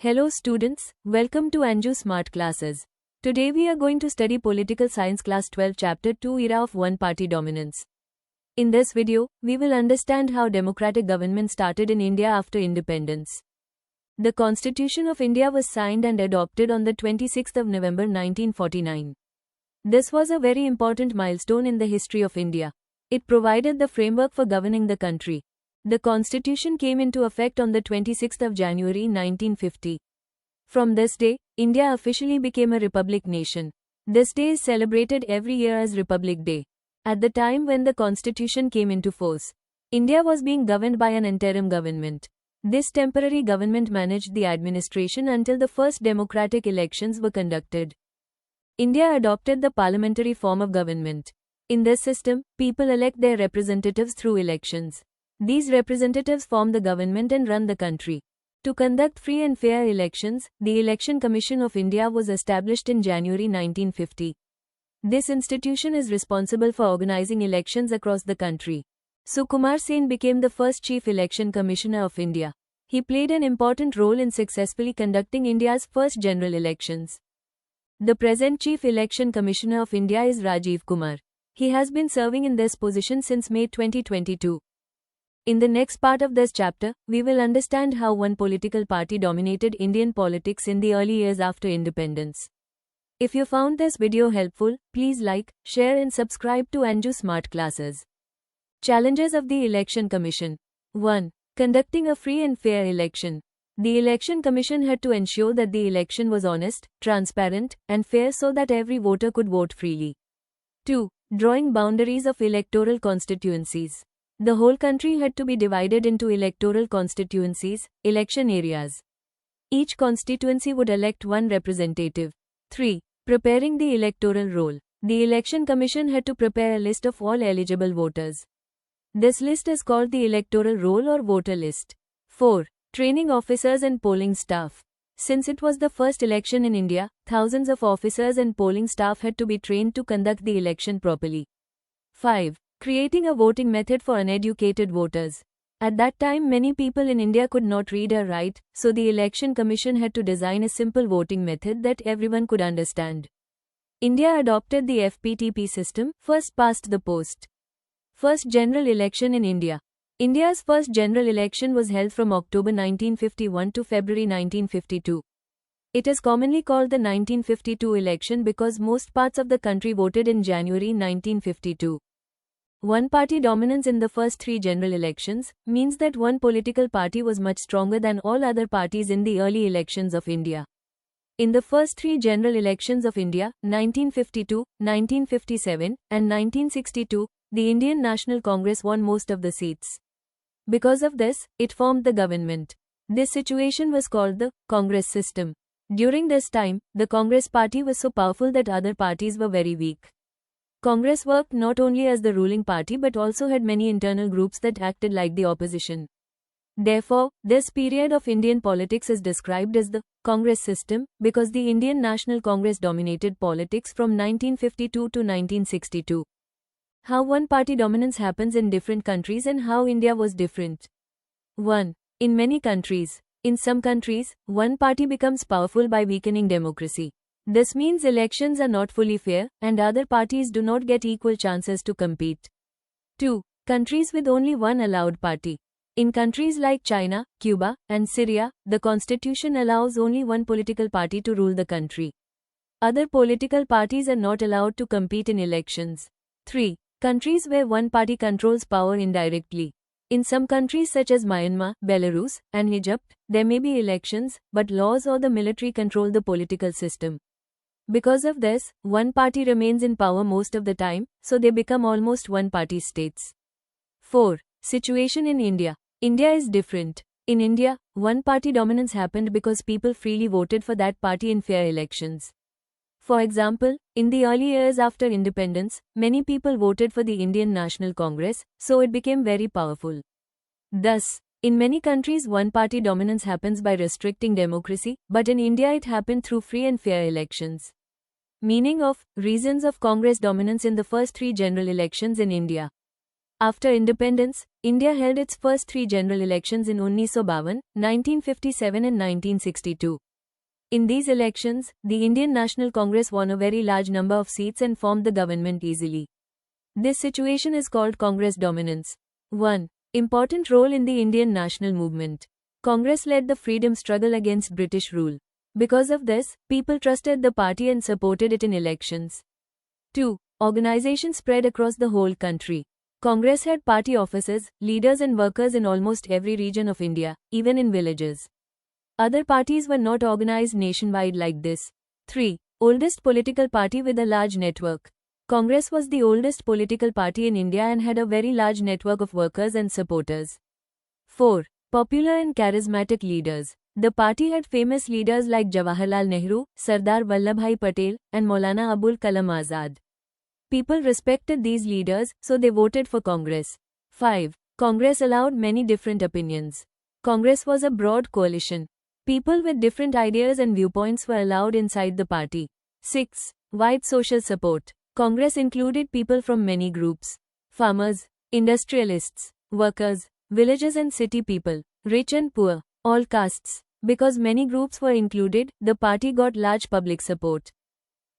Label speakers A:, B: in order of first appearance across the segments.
A: Hello students, welcome to Anju Smart Classes. Today we are going to study Political Science Class 12 Chapter 2 Era of One-Party Dominance. In this video, we will understand how democratic government started in India after independence. The Constitution of India was signed and adopted on the 26th of November 1949. This was a very important milestone in the history of India. It provided the framework for governing the country. The Constitution came into effect on the 26th of January 1950. From this day, India officially became a republic nation. This day is celebrated every year as Republic Day. At the time when the Constitution came into force, India was being governed by an interim government. This temporary government managed the administration until the first democratic elections were conducted. India adopted the parliamentary form of government. In this system, people elect their representatives through elections. These representatives form the government and run the country. To conduct free and fair elections, the Election Commission of India was established in January 1950. This institution is responsible for organizing elections across the country. Sukumar Sen became the first Chief Election Commissioner of India. He played an important role in successfully conducting India's first general elections. The present Chief Election Commissioner of India is Rajiv Kumar. He has been serving in this position since May 2022. In the next part of this chapter, we will understand how one political party dominated Indian politics in the early years after independence. If you found this video helpful, please like, share and subscribe to Anju Smart Classes. Challenges of the Election Commission. 1. Conducting a free and fair election. The Election Commission had to ensure that the election was honest, transparent, and fair so that every voter could vote freely. 2. Drawing boundaries of electoral constituencies. The whole country had to be divided into electoral constituencies, election areas. Each constituency would elect one representative. 3. Preparing the electoral roll. The Election Commission had to prepare a list of all eligible voters. This list is called the electoral roll or voter list. 4. Training officers and polling staff. Since it was the first election in India, thousands of officers and polling staff had to be trained to conduct the election properly. 5. Creating a voting method for uneducated voters. At that time many people in India could not read or write, so the Election Commission had to design a simple voting method that everyone could understand. India adopted the FPTP system, first past the post. First general election in India. India's first general election was held from October 1951 to February 1952. It is commonly called the 1952 election because most parts of the country voted in January 1952. One-party dominance in the first three general elections means that one political party was much stronger than all other parties in the early elections of India. In the first three general elections of India, 1952, 1957, and 1962, the Indian National Congress won most of the seats. Because of this, it formed the government. This situation was called the Congress system. During this time, the Congress party was so powerful that other parties were very weak. Congress worked not only as the ruling party but also had many internal groups that acted like the opposition. Therefore, this period of Indian politics is described as the Congress system because the Indian National Congress dominated politics from 1952 to 1962. How one-party dominance happens in different countries and how India was different. 1. In many countries. In some countries, one party becomes powerful by weakening democracy. This means elections are not fully fair, and other parties do not get equal chances to compete. 2. Countries with only one allowed party. In countries like China, Cuba, and Syria, the constitution allows only one political party to rule the country. Other political parties are not allowed to compete in elections. 3. Countries where one party controls power indirectly. In some countries such as Myanmar, Belarus, and Egypt, there may be elections, but laws or the military control the political system. Because of this, one party remains in power most of the time, so they become almost one-party states. 4. Situation in India. India is different. In India, one-party dominance happened because people freely voted for that party in fair elections. For example, in the early years after independence, many people voted for the Indian National Congress, so it became very powerful. Thus, in many countries one-party dominance happens by restricting democracy, but in India it happened through free and fair elections. Meaning of, reasons of Congress dominance in the first three general elections in India. After independence, India held its first three general elections in 1952, 1957 and 1962. In these elections, the Indian National Congress won a very large number of seats and formed the government easily. This situation is called Congress dominance. 1. Important role in the Indian national movement. Congress led the freedom struggle against British rule. Because of this, people trusted the party and supported it in elections. 2. Organization spread across the whole country. Congress had party offices, leaders and workers in almost every region of India, even in villages. Other parties were not organized nationwide like this. 3. Oldest political party with a large network. Congress was the oldest political party in India and had a very large network of workers and supporters. 4. Popular and charismatic leaders. The party had famous leaders like Jawaharlal Nehru, Sardar Vallabhbhai Patel, and Maulana Abul Kalam Azad. People respected these leaders, so they voted for Congress. 5. Congress allowed many different opinions. Congress was a broad coalition. People with different ideas and viewpoints were allowed inside the party. 6. Wide social support. Congress included people from many groups. Farmers, industrialists, workers, villages and city people, rich and poor, all castes. Because many groups were included, the party got large public support.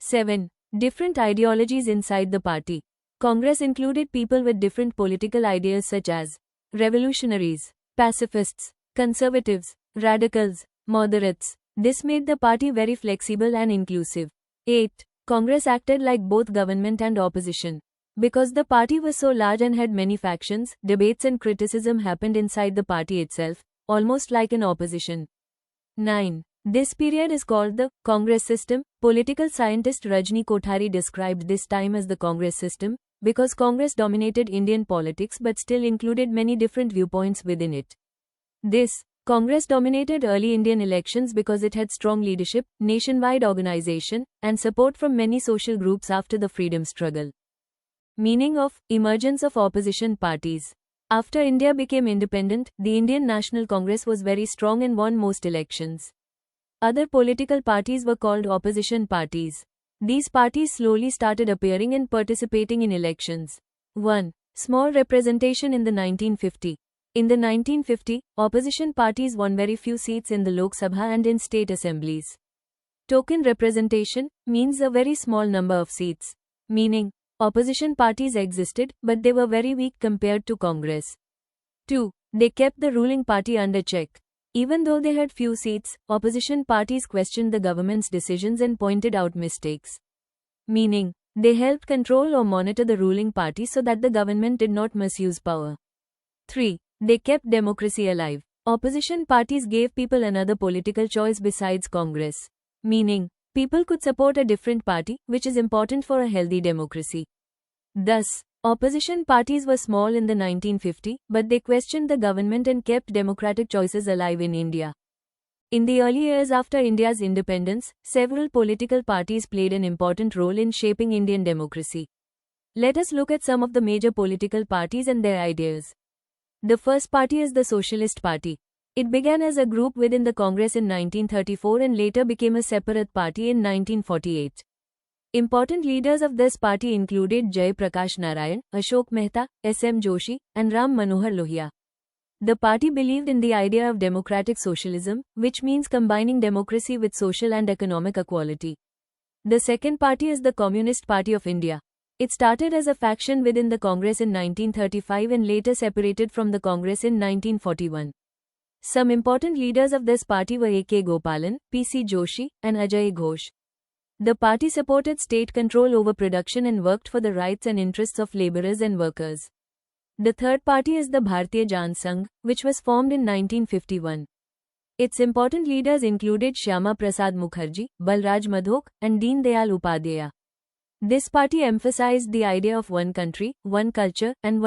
A: 7. Different ideologies inside the party. Congress included people with different political ideas such as revolutionaries, pacifists, conservatives, radicals, moderates. This made the party very flexible and inclusive. 8. Congress acted like both government and opposition. Because the party was so large and had many factions, debates and criticism happened inside the party itself, almost like an opposition. 9. This period is called the Congress system. Political scientist Rajni Kothari described this time as the Congress system, because Congress dominated Indian politics but still included many different viewpoints within it. This Congress dominated early Indian elections because it had strong leadership, nationwide organization, and support from many social groups after the freedom struggle. Meaning of emergence of opposition parties. After India became independent, the Indian National Congress was very strong and won most elections. Other political parties were called opposition parties. These parties slowly started appearing and participating in elections. 1. Small representation in the 1950. In the 1950, opposition parties won very few seats in the Lok Sabha and in state assemblies. Token representation means a very small number of seats. Meaning, opposition parties existed, but they were very weak compared to Congress. 2. They kept the ruling party under check. Even though they had few seats, opposition parties questioned the government's decisions and pointed out mistakes. Meaning, they helped control or monitor the ruling party so that the government did not misuse power. 3. They kept democracy alive. Opposition parties gave people another political choice besides Congress. Meaning, people could support a different party, which is important for a healthy democracy. Thus, opposition parties were small in the 1950s, but they questioned the government and kept democratic choices alive in India. In the early years after India's independence, several political parties played an important role in shaping Indian democracy. Let us look at some of the major political parties and their ideas. The first party is the Socialist Party. It began as a group within the Congress in 1934 and later became a separate party in 1948. Important leaders of this party included Jai Prakash Narayan, Ashok Mehta, S.M. Joshi, and Ram Manohar Lohia. The party believed in the idea of democratic socialism, which means combining democracy with social and economic equality. The second party is the Communist Party of India. It started as a faction within the Congress in 1935 and later separated from the Congress in 1941. Some important leaders of this party were A.K. Gopalan, P.C. Joshi, and Ajay Ghosh. The party supported state control over production and worked for the rights and interests of laborers and workers. The third party is the Bharatiya Jan Sangh, which was formed in 1951. Its important leaders included Shyama Prasad Mukherjee, Balraj Madhok, and Deen Dayal Upadhyaya. This party emphasized the idea of one country, one culture, and one